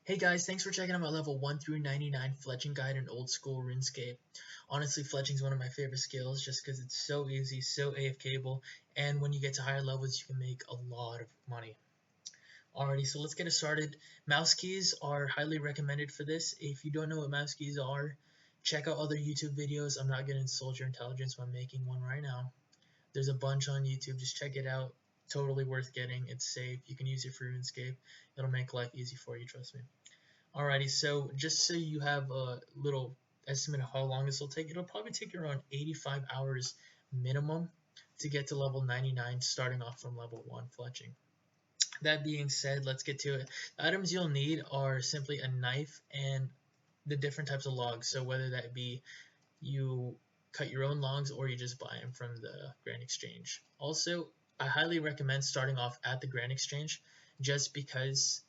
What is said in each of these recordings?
Hey guys, thanks for checking out my level 1 through 99 fletching guide in old school RuneScape. Honestly, fletching is one of my favorite skills just because it's so easy, so AFKable, and when you get to higher levels you can make a lot of money. Alrighty, so let's get it started. Mouse keys are highly recommended for this. If you don't know what mouse keys are, check out other YouTube videos. I'm not going to insult your intelligence by making one right now. There's a bunch on YouTube, just check it out. Totally worth getting, it's safe, you can use it for RuneScape. It'll make life easy for you, trust me. Alrighty, so just so you have a little estimate of how long this will take, it'll probably take you around 85 hours minimum to get to level 99, starting off from level 1 fletching. That being said, let's get to it. The items you'll need are simply a knife and the different types of logs, so whether that be you cut your own logs or you just buy them from the Grand Exchange. Also, I highly recommend starting off at the Grand Exchange just because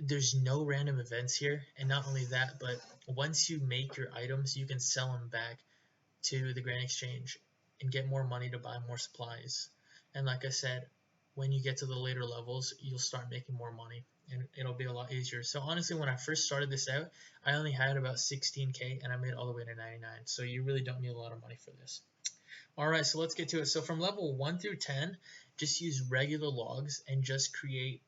there's no random events here, and not only that, but once you make your items you can sell them back to the Grand Exchange and get more money to buy more supplies. And like I said, when you get to the later levels you'll start making more money and it'll be a lot easier. So honestly, when I first started this out I only had about 16k and I made it all the way to 99, so you really don't need a lot of money for this. Alright, so let's get to it. So from level 1 through 10, just use regular logs and just create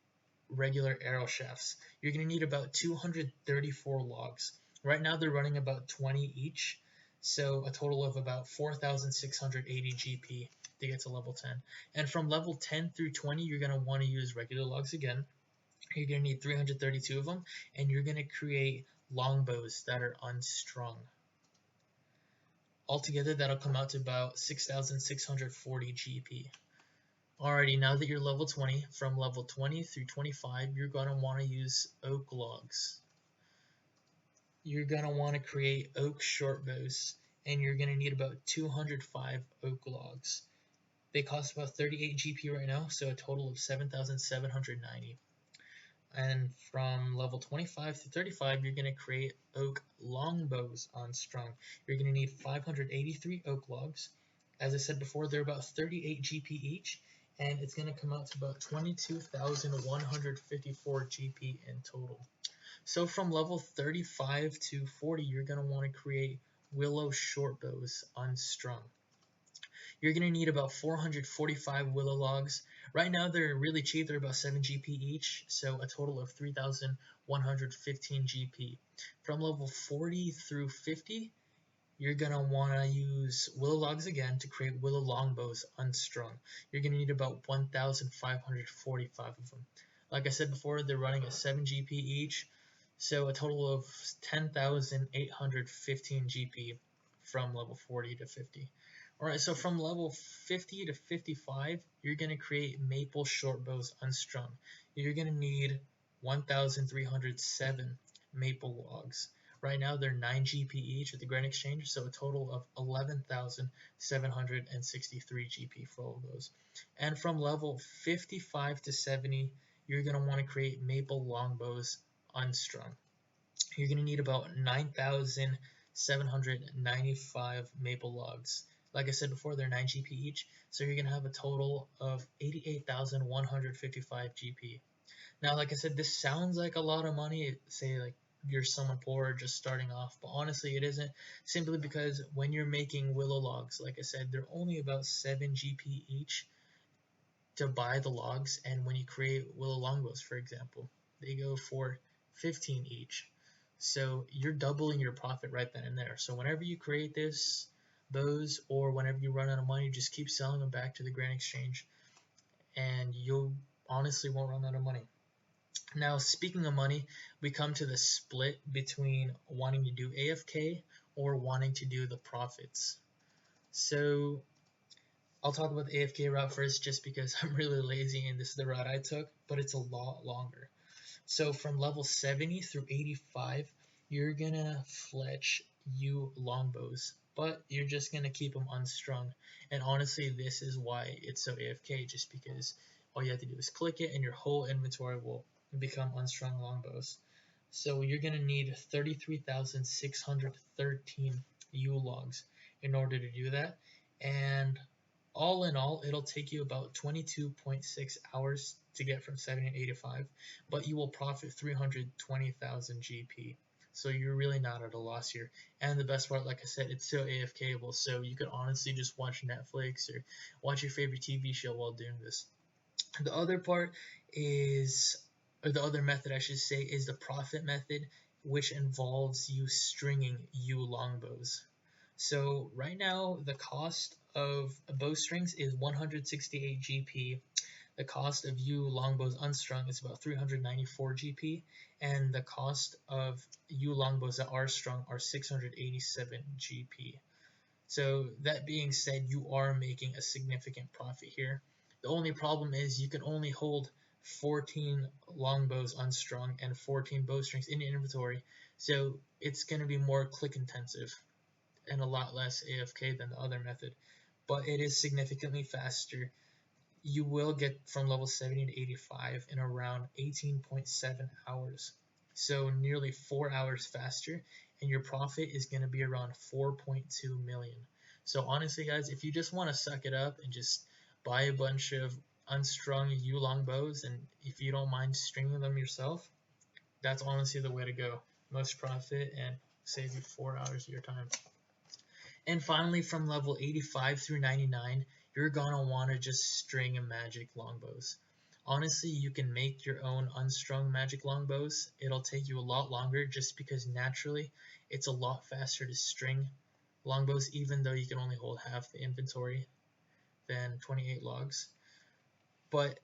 regular arrow shafts. You're going to need about 234 logs. Right now they're running about 20 each, so a total of about 4,680 GP to get to level 10. And from level 10 through 20 you're going to want to use regular logs again. You're going to need 332 of them, and you're going to create longbows that are unstrung. Altogether that'll come out to about 6,640 GP. Alrighty, now that you're level 20, from level 20 through 25, you're going to want to use oak logs. You're going to want to create oak short bows, and you're going to need about 205 oak logs. They cost about 38 GP right now, so a total of 7,790. And from level 25 to 35, you're going to create oak longbows unstrung. You're going to need 583 oak logs. As I said before, they're about 38 GP each, and it's going to come out to about 22,154 GP in total. So from level 35 to 40, you're going to want to create willow short bows unstrung. You're going to need about 445 willow logs. Right now they're really cheap, they're about 7 GP each, so a total of 3,115 GP. From level 40 through 50, you're going to want to use willow logs again to create willow longbows unstrung. You're going to need about 1,545 of them. Like I said before, they're running at 7 GP each, so a total of 10,815 GP from level 40 to 50. Alright, so from level 50 to 55, you're going to create maple short bows unstrung. You're going to need 1,307 maple logs. Right now they're 9 GP each at the Grand Exchange, so a total of 11,763 GP for all of those. And from level 55 to 70, you're going to want to create maple longbows unstrung. You're going to need about 9,795 maple logs. Like I said before, they're 9 GP each, so you're going to have a total of 88,155 GP. Now, like I said, this sounds like a lot of money, say like you're someone poor just starting off, but honestly it isn't, simply because when you're making willow logs, like I said, they're only about 7 GP each to buy the logs, and when you create willow longbows, for example, they go for 15 each. So you're doubling your profit right then and there. So whenever you create this bows, or whenever you run out of money, just keep selling them back to the Grand Exchange and you'll honestly won't run out of money. Now, speaking of money, we come to the split between wanting to do AFK or wanting to do the profits. So I'll talk about the AFK route first just because I'm really lazy and this is the route I took, but it's a lot longer. So from level 70 through 85, you're gonna fletch longbows, but you're just gonna keep them unstrung. And honestly, this is why it's so AFK, just because all you have to do is click it and your whole inventory will become unstrung longbows. So you're gonna need 33,613 logs in order to do that. And All in all, it'll take you about 22.6 hours to get from 70 to 85, but you will profit 320,000 GP. So you're really not at a loss here. And the best part, like I said, it's so AFKable, so you could honestly just watch Netflix or watch your favorite TV show while doing this. The other part is, or the other method I should say, is the profit method, which involves you stringing U longbows. So right now, the cost of bowstrings is 168 GP. The cost of U longbows unstrung is about 394 GP, and the cost of U longbows that are strung are 687 GP. So that being said, you are making a significant profit here. The only problem is you can only hold 14 longbows unstrung and 14 bowstrings in your inventory, so it's going to be more click intensive and a lot less AFK than the other method, but it is significantly faster. You will get from level 70 to 85 in around 18.7 hours, so nearly 4 hours faster, and your profit is going to be around 4.2 million. So honestly guys, if you just want to suck it up and just buy a bunch of unstrung U longbows, and if you don't mind stringing them yourself, that's honestly the way to go. Most profit and save you 4 hours of your time. And finally, from level 85 through 99, you're gonna want to just string a magic longbows. Honestly, you can make your own unstrung magic longbows. It'll take you a lot longer just because naturally it's a lot faster to string longbows, even though you can only hold half the inventory than 28 logs. But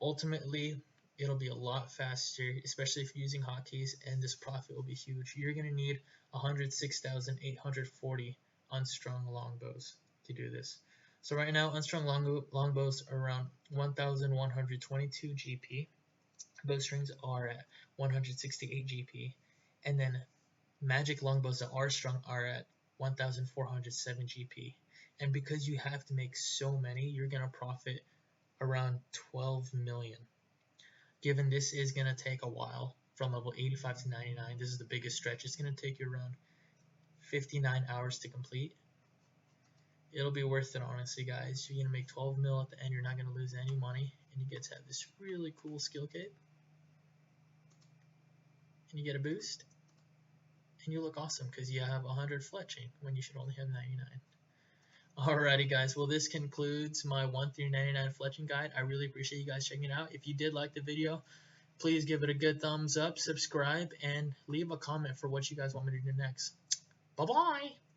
ultimately, it'll be a lot faster, especially if you're using hotkeys, and this profit will be huge. You're going to need 106,840 unstrung longbows to do this. So right now, unstrung longbows are around 1,122 GP. Bowstrings are at 168 GP. And then magic longbows that are strung are at 1,407 GP. And because you have to make so many, you're going to profit around 12 million. Given this is going to take a while, from level 85 to 99, this is the biggest stretch. It's going to take you around 59 hours to complete. It'll be worth it, honestly, guys. You're going to make 12 mil at the end. You're not going to lose any money, and you get to have this really cool skill cape. And you get a boost, and you look awesome because you have 100 fletching when you should only have 99. Alrighty guys, well this concludes my 1 through 99 fletching guide. I really appreciate you guys checking it out. If you did like the video, please give it a good thumbs up, subscribe, and leave a comment for what you guys want me to do next. Bye-bye!